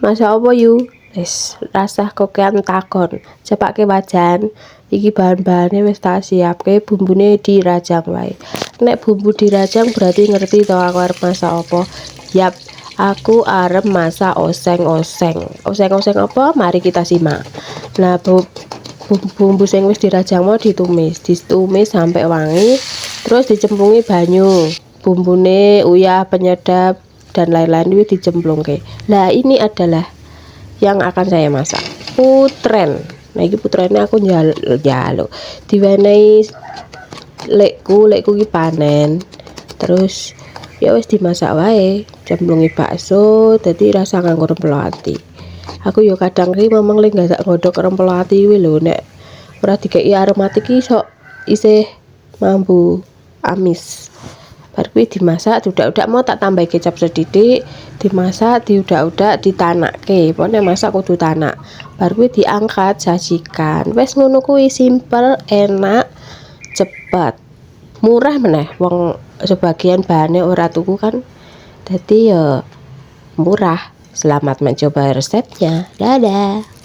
Masak apa yu? Wis rasah kokean takon. Cepake wajan. Iki bahan-bahane wis tak siapke, bumbune dirajang wae. Nek bumbu dirajang berarti ngerti to aku arep masak apa. Yap, aku arep masak oseng-oseng. Oseng-oseng apa? Mari kita simak. Nah, bumbu sing wis dirajang mau ditumis sampai wangi, terus dicemplungi banyu. Bumbune, uyah, penyedap dan lain-lain itu dicemplungke. Nah, ini adalah yang akan saya masak. Putren. Nah, iki putrene aku njaluk. Diwenehi lekku ki panen. Terus ya wis dimasak wae, cemplungi bakso, dadi rasa nganggo rempelo ati. Aku yo kadang ki memang lek gak godhog rempelo ati kuwi lho, nek ora dikeki aromatik ki sok isih mambu amis. Bar kuwi dimasak diudak-udak mau tak tambahi kecap sedidik, dimasak diudak-udak ditanakke. Pokoknya masak kudu tanak. Bar kuwi diangkat sajikan. Wes ngono kuwi, simpel, enak, cepet, murah meneh. Wong sebagian bahannya ora tuku kan. Dadi ya murah. Selamat mencoba resepnya. Dadah.